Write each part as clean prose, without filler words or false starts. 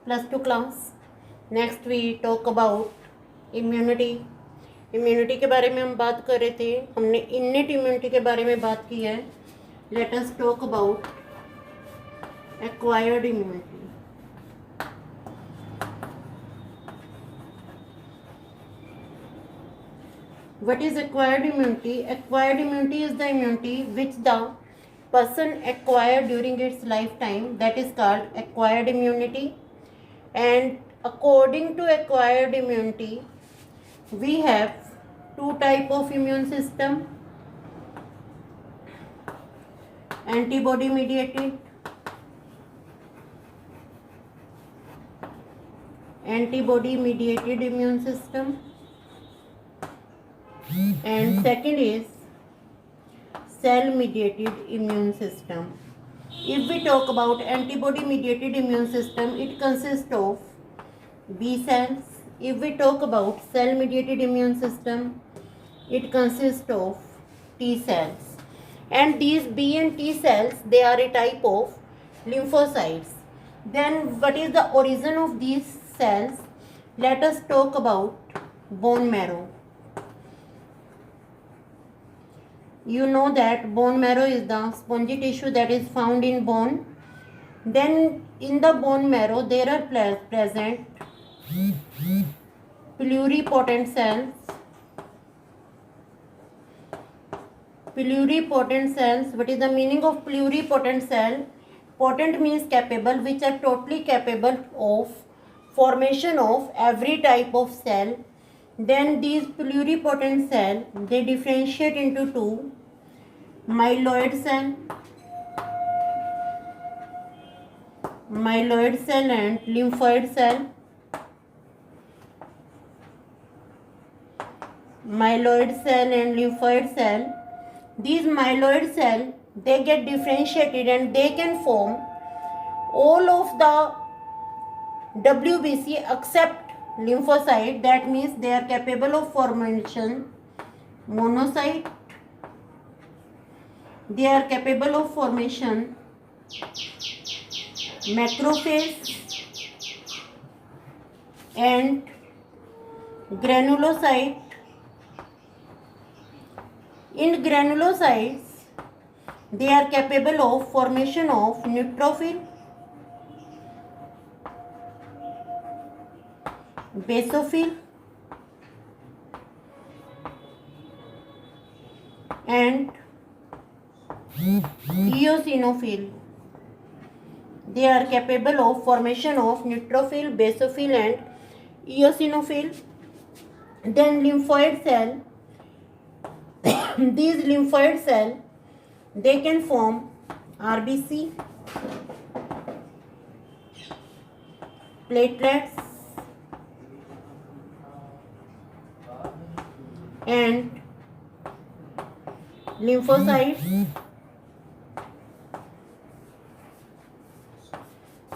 +2 class. Next we talk about immunity. Immunity के बारे में हम बात कर रहे थे, हमने इनेट इम्यूनिटी के बारे में बात की है. Let us talk about acquired immunity. What is acquired immunity? Acquired immunity is the immunity which the person acquired during its lifetime. That is called acquired immunity. And according to acquired immunity, we have two type of immune system: antibody mediated immune system, and second is cell mediated immune system. If we talk about antibody mediated immune system, it consists of B cells. If we talk about cell mediated immune system, it consists of T cells. And these B and T cells, they are a type of lymphocytes. Then what is the origin of these cells? Let us talk about bone marrow. You know that bone marrow is the spongy tissue that is found in bone. Then in the bone marrow there are present pluripotent cells. Pluripotent cells. What is the meaning of pluripotent cell? Potent means capable, which are totally capable of formation of every type of cell. Then these pluripotent cell, they differentiate into two: myeloid cell and lymphoid cell. Myeloid cell and lymphoid cell. These myeloid cell, they get differentiated and they can form all of the WBC except lymphocyte. That means they are capable of formation monocyte. They are capable of formation macrophage and granulocyte. In granulocytes, they are capable of formation of neutrophil, basophil, and eosinophil. They are capable of formation of neutrophil, basophil, and eosinophil. Then lymphoid cell. These lymphoid cell, they can form RBC, platelets, and lymphocytes.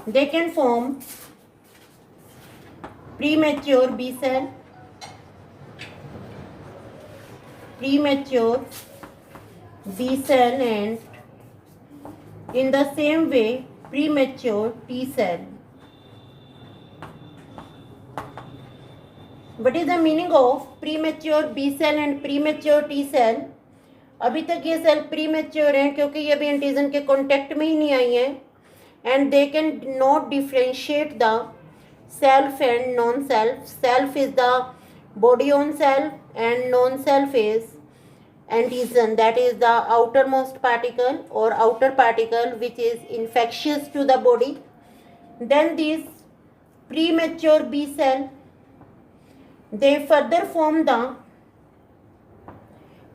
They can form premature B cell, and in the same way premature T cell. What is the meaning of premature B cell and premature T cell? अभी तक ये cell premature हैं क्योंकि ये भी antigen के contact में ही नहीं आई हैं, and they can not differentiate the self and non-self. Self is the body own self and non-self is antigen, that is the outermost particle or outer particle which is infectious to the body. Then these premature B cell, they further form the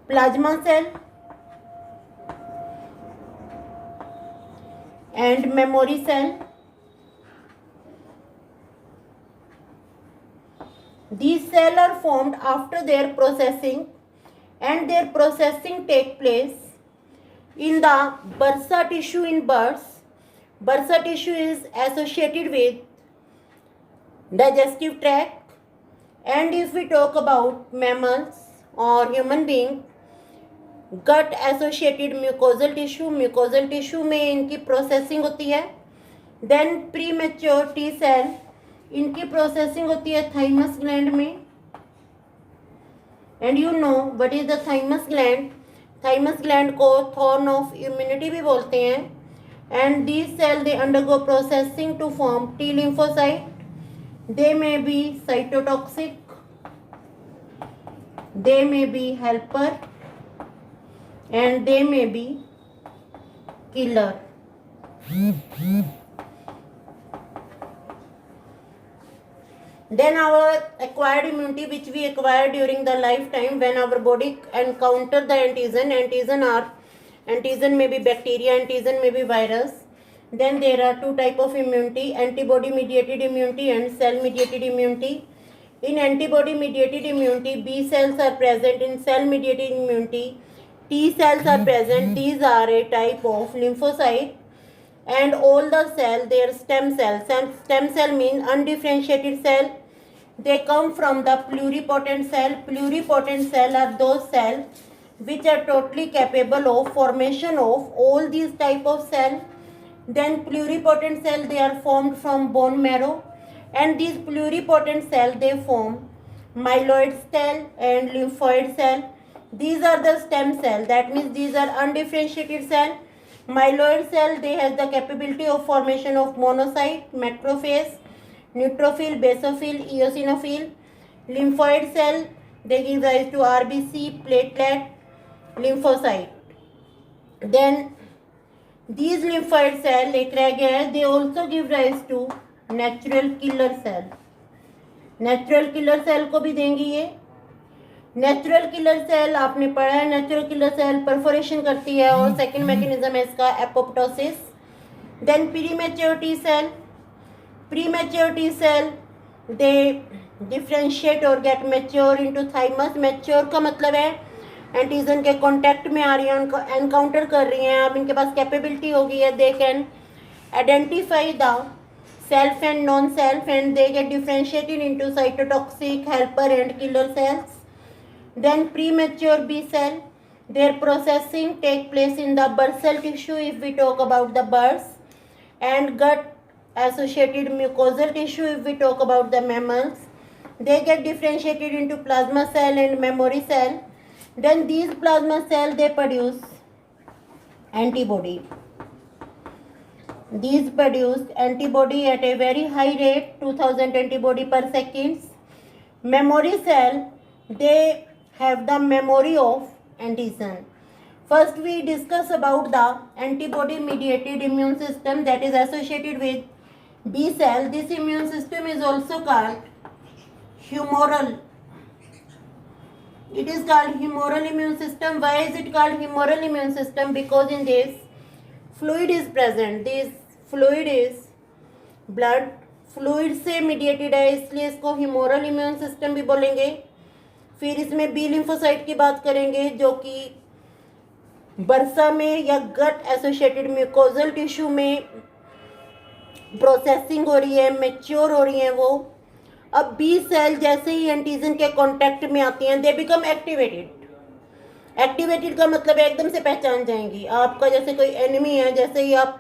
plasma cell and memory cell. These cells are formed after their processing, and their processing take place in the bursa tissue in birds. Bursa tissue is associated with digestive tract, and if we talk about mammals or human being, gut associated mucosal tissue में इनकी processing होती है. Then premature T cell, इनकी processing होती है thymus gland में। And you know what is the thymus gland? Thymus gland को throne of immunity भी बोलते हैं। And these cell they undergo processing to form T lymphocyte. They may be cytotoxic, they may be helper, and they may be killer. Then our acquired immunity, which we acquire during the lifetime when our body encounter the antigen. Antigen may be bacteria, antigen may be virus. Then there are two type of immunity: antibody mediated immunity and cell mediated immunity. In antibody mediated immunity, B cells are present. In cell mediated immunity, T cells are present. These are a type of lymphocyte. And all the cell, they are stem cells. And stem cell means undifferentiated cell. They come from the pluripotent cell. Pluripotent cell are those cells which are totally capable of formation of all these type of cell. Then pluripotent cell, they are formed from bone marrow. And these pluripotent cell, they form myeloid cell and lymphoid cell. These are the stem cell. That means these are undifferentiated cell. Myeloid cell, they have the capability of formation of monocyte, macrophage, neutrophil, basophil, eosinophil. Lymphoid cell, they give rise to RBC, platelet, lymphocyte. Then these lymphoid cell, एक रह गया है, they also give rise to natural killer cell. Natural killer cell को भी देंगी ये। Natural killer cell आपने पढ़ा है, नेचुरल किलर सेल परफोरेशन करती है और सेकंड मैकेनिज्म है इसका apoptosis. Then premature T cell, premature T cell they differentiate और get mature into thymus. Mature का मतलब है एंटीजन के कांटेक्ट में आ रही हैं, उनको एनकाउंटर कर रही हैं, अब इनके पास कैपेबिलिटी हो गई है, they can identify the self and non-self, and they get differentiated into cytotoxic, helper and killer cells. Then premature B cell, their processing take place in the bursal tissue if we talk about the bursa, and gut associated mucosal tissue if we talk about the mammals. They get differentiated into plasma cell and memory cell. Then these plasma cell, they produce antibody. These produce antibody at a very high rate, 2000 antibody per second. Memory cell, they have the memory of antigen. First we discuss about the antibody mediated immune system that is associated with B cell. This immune system is also called humoral. It is called humoral immune system. Why is it called humoral immune system? Because in this fluid is present. This fluid is blood, fluid से mediated है, इसलिए इसको humoral immune system भी बोलेंगे। फिर इसमें B lymphocyte की बात करेंगे जो कि बर्सा में या गट एसोसिएटेड म्यूकोजल टिश्यू में प्रोसेसिंग हो रही है, मेच्योर हो रही हैं वो। अब बी सेल जैसे ही एंटीजन के कांटेक्ट में आती हैं, दे बिकम एक्टिवेटेड। एक्टिवेटेड का मतलब है एकदम से पहचान जाएंगी। आपका जैसे कोई एनिमी है, जैसे ही आप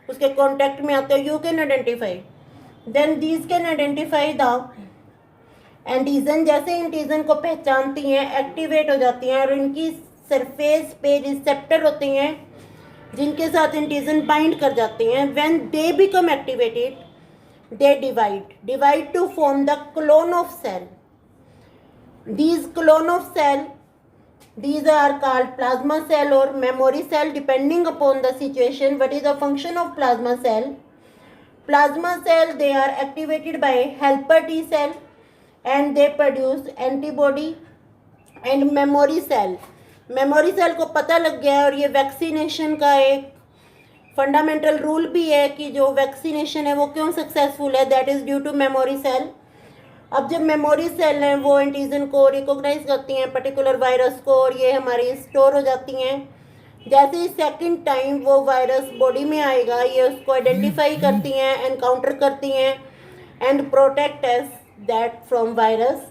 उसके कांटेक्ट में आते हो, you can identify. Then these can identify the antigen. जैसे एंटीजन को पहचानती हैं, एक्टिवेट हो जाती हैं और इनकी सरफेस पे रिसेप्टर होते हैं जिनके साथ एंटीजन बाइंड कर जाते हैं। When they become activated, they divide to form the clone of cell. These clone of cell, these are called plasma cell or memory cell depending upon the situation. What is the function of plasma cell? Plasma cell, they are activated by helper T cell and they produce antibody and memory cell. Memory cell को पता लग गया है और ये vaccination का एक fundamental rule भी है कि जो वैक्सीनेशन है वो क्यों सक्सेसफुल है, that is due to memory cell. अब जब मेमोरी सेल हैं वो एंटीजन को रिकॉग्नाइज करती हैं, पर्टिकुलर वायरस को, और ये हमारी स्टोर हो जाती हैं। जैसे ही सेकंड टाइम वो वायरस बॉडी में आएगा, ये उसको आइडेंटिफाई करती हैं, एनकाउंटर करती हैं and protect us that from virus.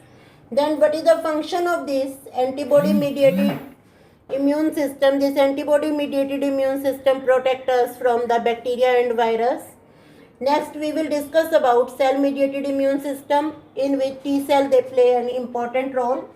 Then what is the function of this antibody mediated immune system? This antibody mediated immune system protect us from the bacteria and virus. Next, we will discuss about cell-mediated immune system, in which T cell they play an important role.